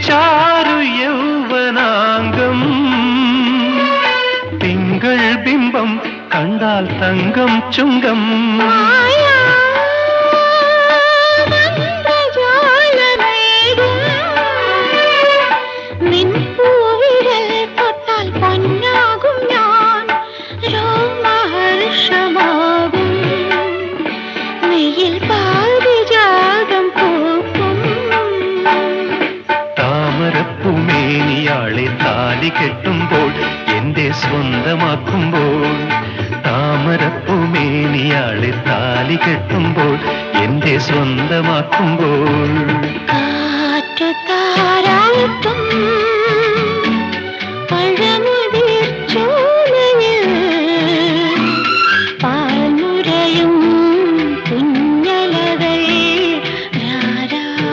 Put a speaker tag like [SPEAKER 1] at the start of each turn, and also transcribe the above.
[SPEAKER 1] ചാരു യൗവനാംഗം തിങ്കൾ ബിംബം കണ്ടാൽ തങ്കം ചുങ്കം താമരപ്പൂമേനിയാളെ താലി കെട്ടുമ്പോൾ എന്റെ സ്വന്തമാക്കുമ്പോൾ താമരപ്പൂമേനിയാളെ താലി കെട്ടുമ്പോൾ എന്റെ സ്വന്തമാക്കുമ്പോൾ